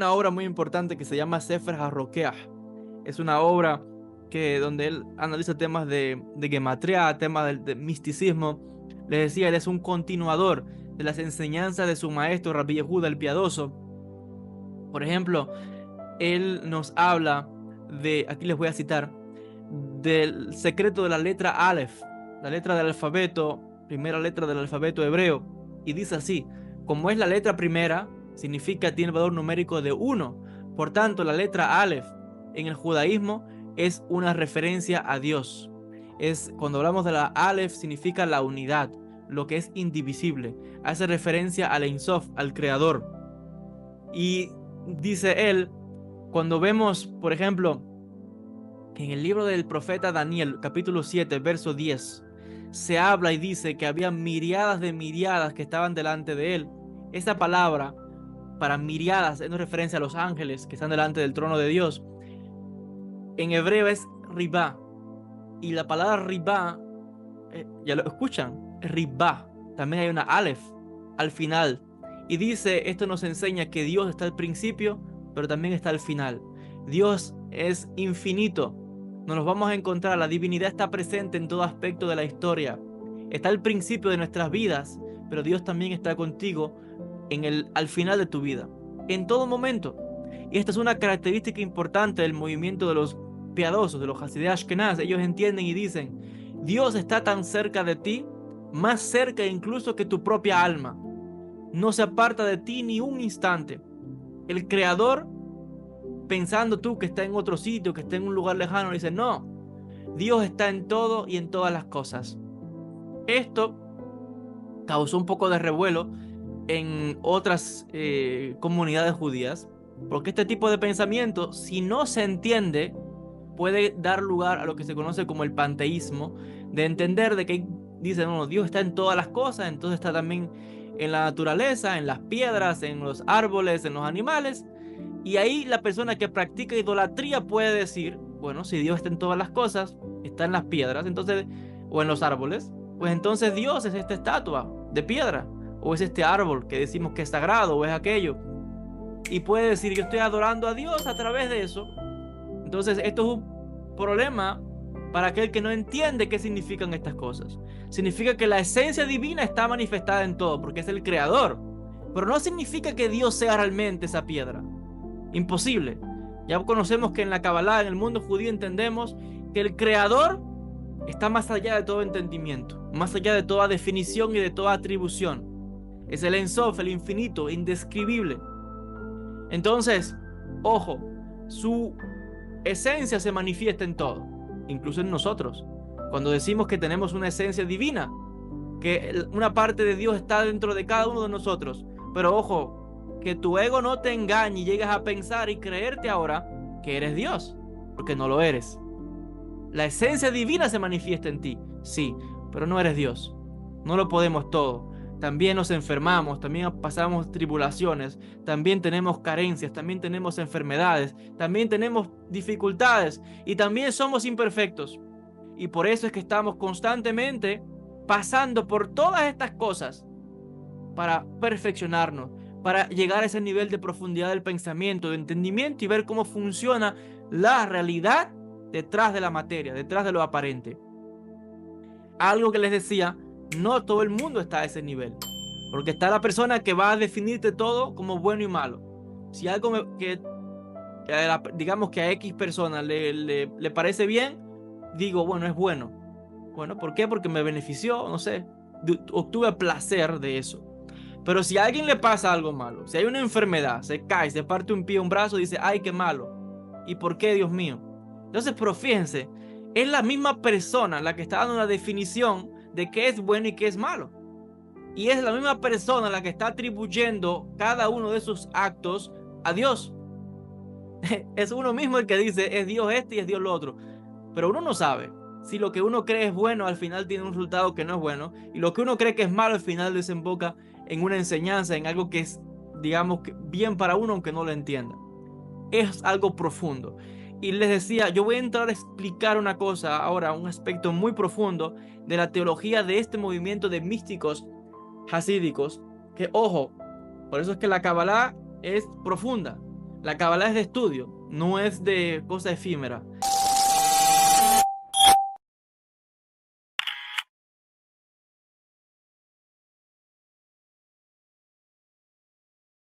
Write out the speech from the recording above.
Una obra muy importante que se llama Sefer HaRokeach. Es una obra donde él analiza temas de gematría, temas de misticismo. Les decía, él es un continuador de las enseñanzas de su maestro Rabbi Yehuda el Piadoso. Por ejemplo, él nos habla aquí les voy a citar, del secreto de la letra Aleph, la letra del alfabeto, primera letra del alfabeto hebreo, y dice así: como es la letra primera, significa tiene valor numérico de 1. Por tanto, la letra Aleph en el judaísmo es una referencia a Dios. Cuando hablamos de la Aleph, significa la unidad, lo que es indivisible. Hace referencia al Ein Sof, al Creador. Y dice él, cuando vemos, por ejemplo, que en el libro del profeta Daniel, capítulo 7, verso 10, se habla y dice que había miriadas de miriadas que estaban delante de él. Esa palabra para miriadas es una referencia a los ángeles que están delante del trono de Dios. En hebreo es ribá. Y la palabra ribá, ya lo escuchan, ribá. También hay una aleph al final. Y dice, esto nos enseña que Dios está al principio, pero también está al final. Dios es infinito. No nos vamos a encontrar, la divinidad está presente en todo aspecto de la historia. Está al principio de nuestras vidas, pero Dios también está contigo al final de tu vida, en todo momento. Y esta es una característica importante del movimiento de los piadosos, de los Hasidei Ashkenaz. Ellos entienden y dicen, Dios está tan cerca de ti, más cerca incluso que tu propia alma. No se aparta de ti ni un instante. El Creador, pensando tú que está en otro sitio, que está en un lugar lejano, dice, no, Dios está en todo y en todas las cosas. Esto causó un poco de revuelo en otras comunidades judías, porque este tipo de pensamiento, si no se entiende, puede dar lugar a lo que se conoce como el panteísmo, de entender de que dicen, no, Dios está en todas las cosas, entonces está también en la naturaleza, en las piedras, en los árboles, en los animales. Y ahí la persona que practica idolatría puede decir, bueno, si Dios está en todas las cosas, está en las piedras, entonces, o en los árboles, pues entonces Dios es esta estatua de piedra, o es este árbol que decimos que es sagrado, o es aquello. Y puede decir, yo estoy adorando a Dios a través de eso. Entonces, esto es un problema para aquel que no entiende qué significan estas cosas. Significa que la esencia divina está manifestada en todo, porque es el creador. Pero no significa que Dios sea realmente esa piedra. Imposible. Ya conocemos que en la Kabbalah, en el mundo judío, entendemos que el creador está más allá de todo entendimiento, más allá de toda definición y de toda atribución. Es el Ein Sof, el infinito, indescribible. Entonces, ojo, su esencia se manifiesta en todo, incluso en nosotros. Cuando decimos que tenemos una esencia divina, que una parte de Dios está dentro de cada uno de nosotros. Pero ojo, que tu ego no te engañe y llegues a pensar y creerte ahora que eres Dios, porque no lo eres. La esencia divina se manifiesta en ti, sí, pero no eres Dios. No lo podemos todo. También nos enfermamos, también pasamos tribulaciones, también tenemos carencias, también tenemos enfermedades, también tenemos dificultades y también somos imperfectos. Y por eso es que estamos constantemente pasando por todas estas cosas para perfeccionarnos, para llegar a ese nivel de profundidad del pensamiento, de entendimiento y ver cómo funciona la realidad detrás de la materia, detrás de lo aparente. Algo que les decía, no todo el mundo está a ese nivel, porque está la persona que va a definirte todo como bueno y malo. Si algo digamos que a X persona le parece bien, digo, bueno, es bueno. Bueno, ¿por qué? Porque me benefició, no sé, obtuve placer de eso. Pero si a alguien le pasa algo malo, si hay una enfermedad, se cae, se parte un pie, un brazo, dice, ay, qué malo. ¿Y por qué, Dios mío? Entonces, pero fíjense, es la misma persona la que está dando una definición de qué es bueno y qué es malo. Y es la misma persona la que está atribuyendo cada uno de sus actos a Dios. Es uno mismo el que dice, es Dios este y es Dios lo otro. Pero uno no sabe si lo que uno cree es bueno, al final tiene un resultado que no es bueno. Y lo que uno cree que es malo, al final desemboca en una enseñanza, en algo que es, digamos, bien para uno, aunque no lo entienda. Es algo profundo. Y les decía, yo voy a entrar a explicar una cosa ahora, un aspecto muy profundo de la teología de este movimiento de místicos hasídicos, que ojo, por eso es que la Kabbalah es profunda, La Kabbalah es de estudio, no es de cosa efímera.